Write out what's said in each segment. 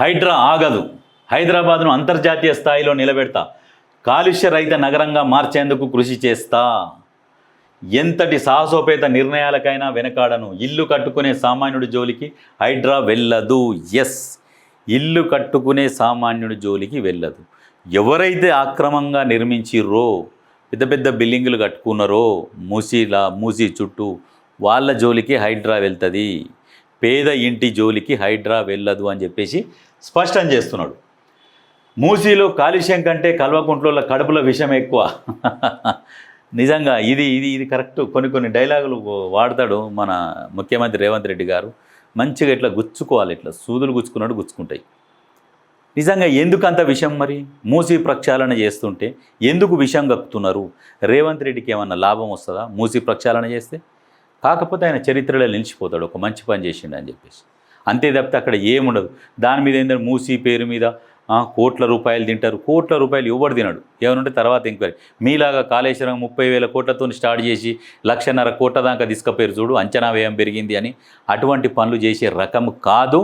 హైడ్రా ఆగదు, హైదరాబాద్ను అంతర్జాతీయ స్థాయిలో నిలబెడతా, కాలుష్య రహిత నగరంగా మార్చేందుకు కృషి చేస్తా, ఎంతటి సాహసోపేత నిర్ణయాలకైనా వెనకాడను, ఇల్లు కట్టుకునే సామాన్యుడి జోలికి హైడ్రా వెళ్ళదు. ఎస్, ఇల్లు కట్టుకునే సామాన్యుడి జోలికి వెళ్ళదు. ఎవరైతే అక్రమంగా నిర్మించిర్రో, పెద్ద పెద్ద బిల్డింగులు కట్టుకున్నారో మూసీ చుట్టూ, వాళ్ళ జోలికి హైడ్రా వెళ్తుంది, పేద ఇంటి జోలికి హైడ్రా వెళ్ళదు అని చెప్పేసి స్పష్టం చేస్తున్నాడు. మూసీలో కాలుష్యం కంటే కల్వకుంట్ల కడుపుల విషం ఎక్కువ. నిజంగా ఇది ఇది ఇది కరెక్ట్. కొన్ని డైలాగులు వాడతాడు మన ముఖ్యమంత్రి రేవంత్ రెడ్డి గారు. మంచిగా ఇట్లా గుచ్చుకోవాలి, ఇట్లా సూదులు గుచ్చుకున్నాడు గుచ్చుకుంటాయి. నిజంగా ఎందుకు అంత విషం? మరి మూసీ ప్రక్షాళన చేస్తుంటే ఎందుకు విషం కక్కుతున్నారు? రేవంత్ రెడ్డికి ఏమన్నా లాభం వస్తుందా మూసీ ప్రక్షాళన చేస్తే? కాకపోతే ఆయన చరిత్రలో నిలిచిపోతాడు, ఒక మంచి పని చేసిండు అని చెప్పేసి. అంతే తప్పితే అక్కడ ఏముండదు. దాని మీద ఏంటంటే మూసీ పేరు మీద కోట్ల రూపాయలు తింటారు. కోట్ల రూపాయలు ఎవడు తినడు, ఏమనుంటే తర్వాత ఎంక్వైరీ. మీలాగా కాళేశ్వరం 30,000 కోట్లతో స్టార్ట్ చేసి 1,50,000 కోట్ల దాకా తీసుకపోయారు చూడు, అంచనా వ్యయం పెరిగింది అని. అటువంటి పనులు చేసే రకం కాదు,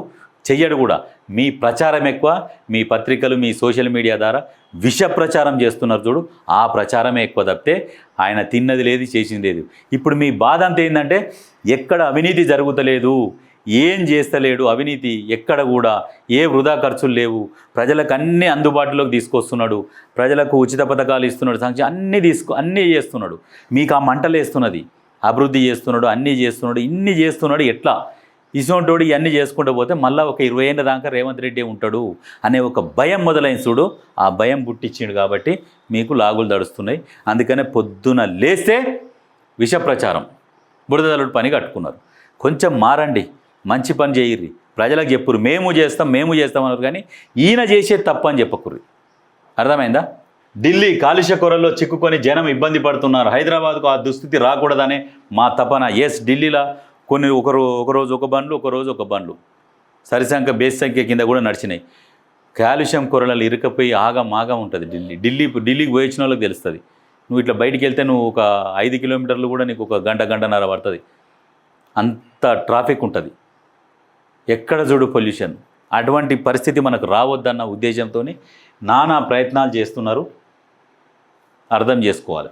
చెయ్యడు కూడా. మీ ప్రచారం ఎక్కువ, మీ పత్రికలు మీ సోషల్ మీడియా ద్వారా విష ప్రచారం చేస్తున్నారు చూడు, ఆ ప్రచారమే ఎక్కువ తప్పితే ఆయన తిన్నది లేదు చేసింది లేదు. ఇప్పుడు మీ బాధ అంతా ఏంటంటే ఎక్కడ అవినీతి జరుగుతలేదు, ఏం చేస్తలేడు, అవినీతి ఎక్కడ కూడా ఏ వృధా ఖర్చులు లేవు, ప్రజలకు అన్నీ అందుబాటులోకి తీసుకొస్తున్నాడు, ప్రజలకు ఉచిత పథకాలు ఇస్తున్నాడు, సంక్షేమ అన్నీ చేస్తున్నాడు. మీకు ఆ మంటలు వేస్తున్నది, అభివృద్ధి చేస్తున్నాడు, అన్నీ చేస్తున్నాడు, ఇన్ని చేస్తున్నాడు. ఎట్లా ఇసోంటోడు ఇవన్నీ చేసుకుంటూ పోతే మళ్ళీ ఒక 20 ఏళ్ళ దాకా రేవంత్ రెడ్డి ఉంటాడు అనే ఒక భయం మొదలైంది చూడు. ఆ భయం పుట్టించిండు కాబట్టి మీకు లాగులు దడుస్తున్నాయి. అందుకనే పొద్దున లేస్తే విష ప్రచారం, బురదలుడు పని కట్టుకున్నారు. కొంచెం మారండి, మంచి పని చేయర్రి, ప్రజలకు చెప్పురు. మేము చేస్తాం అన్నారు, కానీ ఈయన చేసే తప్పు అని చెప్పకుర్రి. అర్థమైందా? ఢిల్లీ కాలుష్య కొరల్లో చిక్కుకొని జనం ఇబ్బంది పడుతున్నారు. హైదరాబాద్కు ఆ దుస్థితి రాకూడదనే మా తపన. ఎస్, ఢిల్లీలో కొన్ని ఒకరోజు ఒక బండ్లు, ఒకరోజు ఒక బండ్లు, సరిసంఖ్య బేస్ సంఖ్య కింద కూడా నడిచినాయి. కాలుష్యం కొరలలో ఇరుకపోయి ఆగం ఉంటుంది ఢిల్లీకి పోయి వచ్చిన వాళ్ళకి తెలుస్తుంది. నువ్వు ఇట్లా బయటికి వెళ్తే నువ్వు ఒక 5 కిలోమీటర్లు కూడా నీకు ఒక గంటన్నర పడుతుంది, అంత ట్రాఫిక్ ఉంటుంది. ఎక్కడ చూడు పొల్యూషన్. అటువంటి పరిస్థితి మనకు రావద్దన్న ఉద్దేశంతో నానా ప్రయత్నాలు చేస్తున్నారు, అర్థం చేసుకోవాలి.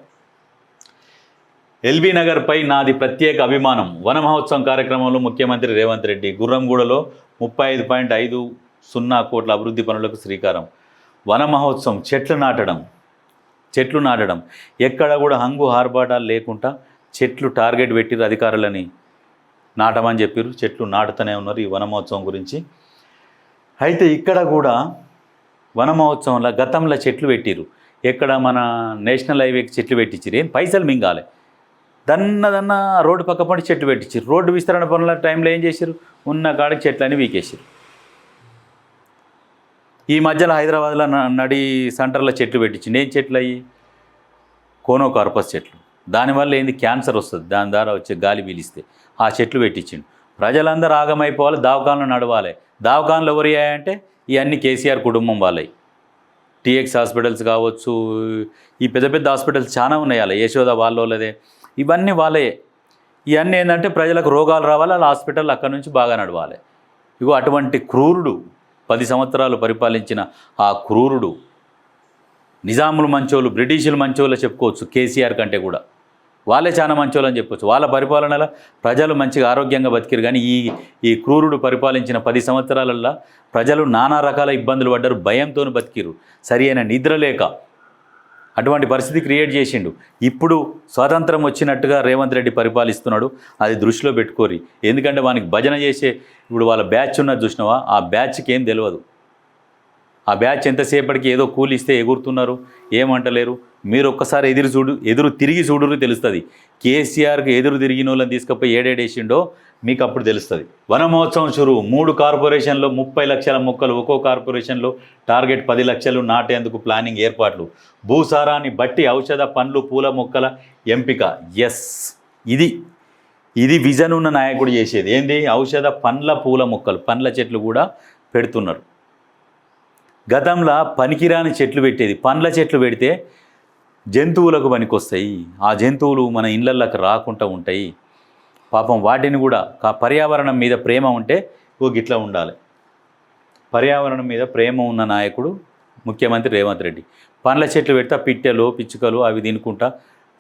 ఎల్బీ నగర్పై నాది ప్రత్యేక అభిమానం. వన మహోత్సవం కార్యక్రమంలో ముఖ్యమంత్రి రేవంత్ రెడ్డి. గుర్రంగూడలో 35.50 కోట్ల అభివృద్ధి పనులకు శ్రీకారం. వన మహోత్సవం, చెట్లు నాటడం ఎక్కడ కూడా హంగు హార్బాటాలు లేకుండా చెట్లు టార్గెట్ పెట్టిరు, అధికారులని నాటమని చెప్పారు. చెట్లు నాటుతూనే ఉన్నారు ఈ వన మహోత్సవం గురించి. అయితే ఇక్కడ కూడా వన మహోత్సవంలో గతంలో చెట్లు పెట్టిరు. ఎక్కడ మన నేషనల్ హైవేకి చెట్లు పెట్టించిరు, ఏం పైసలు మింగాలి. దన్న రోడ్డు పక్క పండి చెట్లు పెట్టించారు. రోడ్డు విస్తరణ పనుల టైంలో ఏం చేశారు, ఉన్న కాడికి చెట్లని వీకేసారు. ఈ మధ్యలో హైదరాబాద్లో నడి సెంటర్లో చెట్లు పెట్టించింది. ఏం చెట్లు అయ్యి? కోనోకార్పస్ చెట్లు. దానివల్ల ఏంది, క్యాన్సర్ వస్తుంది దాని ద్వారా వచ్చే గాలి పీలిస్తే. ఆ చెట్లు పెట్టించిండు. ప్రజలందరూ ఆగమైపోవాలి, దవాఖానలు నడవాలి. దవాఖానలు ఎవరు అంటే ఇవన్నీ కేసీఆర్ కుటుంబం వాళ్ళవి. టీఎక్స్ హాస్పిటల్స్ కావచ్చు, ఈ పెద్ద పెద్ద హాస్పిటల్స్ చాలా ఉన్నాయి, అలా యశోద వాళ్ళదే, ఇవన్నీ వాళ్ళే. ఇవన్నీ ఏంటంటే ప్రజలకు రోగాలు రావాలి, వాళ్ళ హాస్పిటల్ అక్కడి నుంచి బాగా నడవాలి. ఇగో అటువంటి క్రూరుడు, 10 సంవత్సరాలు పరిపాలించిన ఆ క్రూరుడు, నిజాములు మంచోళ్ళు, బ్రిటిషులు మంచోళ్ళు చెప్పుకోవచ్చు. కేసీఆర్ కంటే కూడా వాళ్ళే చాలా మంచోళ్ళు అని చెప్పొచ్చు. వాళ్ళ పరిపాలనలో ప్రజలు మంచిగా ఆరోగ్యంగా బతికిరు. కానీ ఈ క్రూరుడు పరిపాలించిన 10 సంవత్సరాలల్లో ప్రజలు నానా రకాల ఇబ్బందులు పడ్డారు, భయంతో బతికిరు, సరి అయిన నిద్ర లేక అటువంటి పరిస్థితి క్రియేట్ చేసిండు. ఇప్పుడు స్వాతంత్రం వచ్చినట్టుగా రేవంత్ రెడ్డి పరిపాలిస్తున్నాడు, అది దృష్టిలో పెట్టుకోరి. ఎందుకంటే వానికి భజన చేసే ఇప్పుడు వాళ్ళ బ్యాచ్ ఉన్నది చూసినావా, ఆ బ్యాచ్కి ఏం తెలియదు. ఆ బ్యాచ్ ఎంతసేపటికి ఏదో కూలిస్తే ఎగురుతున్నారు, ఏమంటలేరు. మీరు ఒక్కసారి ఎదురు తిరిగి చూడురు తెలుస్తుంది. కేసీఆర్కి ఎదురు తిరిగిన వాళ్ళని తీసుకుపోయి ఏడేడేసిండో మీకు అప్పుడు తెలుస్తుంది. వన మహోత్సవం షురు. 3 కార్పొరేషన్లో 30 లక్షల మొక్కలు, ఒక్కో కార్పొరేషన్లో టార్గెట్ 10 లక్షలు నాటేందుకు ప్లానింగ్ ఏర్పాట్లు. భూసారాన్ని బట్టి ఔషధ పండ్లు పూల మొక్కల ఎంపిక. ఎస్, ఇది విజన్ ఉన్న నాయకుడు చేసేది. ఏంది? ఔషధ పండ్ల పూల మొక్కలు, పండ్ల చెట్లు కూడా పెడుతున్నారు. గతంలో పనికిరాని చెట్లు పెట్టేది. పండ్ల చెట్లు పెడితే జంతువులకు పనికొస్తాయి, ఆ జంతువులు మన ఇళ్ళల్లోకి రాకుండా ఉంటాయి. పాపం వాటిని కూడా పర్యావరణం మీద ప్రేమ ఉంటే గిట్లా ఉండాలి. పర్యావరణం మీద ప్రేమ ఉన్న నాయకుడు ముఖ్యమంత్రి రేవంత్ రెడ్డి. పండ్ల చెట్లు పెడితే పిట్టెలు పిచ్చుకలు అవి తినుకుంటా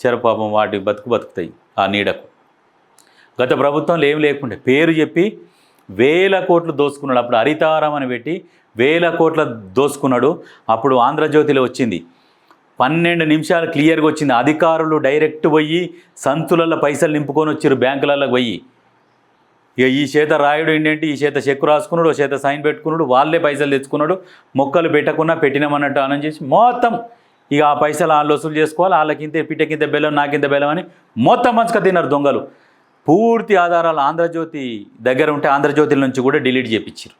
చెరపాపం వాటి బతుకుతాయి ఆ నీడకు. గత ప్రభుత్వంలో ఏం లేకుండే పేరు చెప్పి వేల కోట్లు దోసుకున్నాడు. అప్పుడు హరితారం అని పెట్టి వేల కోట్ల దోసుకున్నాడు. అప్పుడు ఆంధ్రజ్యోతిలో వచ్చింది, 12 నిమిషాలు క్లియర్గా వచ్చింది. అధికారులు డైరెక్ట్ పోయి సంతులలో పైసలు నింపుకొని వచ్చారు బ్యాంకులలో పోయి. ఇక ఈ చేత రాయుడు ఏంటంటే ఈ చేత చెక్కు రాసుకున్నాడు, ఓ చేత సైన్ పెట్టుకున్నాడు, వాళ్ళే పైసలు తెచ్చుకున్నాడు. మొక్కలు పెట్టకున్నా పెట్టినామన్నట్టు ఆనందం చేసి మొత్తం ఇక ఆ పైసలు వాళ్ళు వసూలు చేసుకోవాలి. వాళ్ళకింత పిట్టకింత బెల్లం నాకింత బెల్లం అని మొత్తం మంచిగా తిన్నారు దొంగలు. పూర్తి ఆధారాలు ఆంధ్రజ్యోతి దగ్గర ఉంటే ఆంధ్రజ్యోతి నుంచి కూడా డిలీట్ చేయించారు.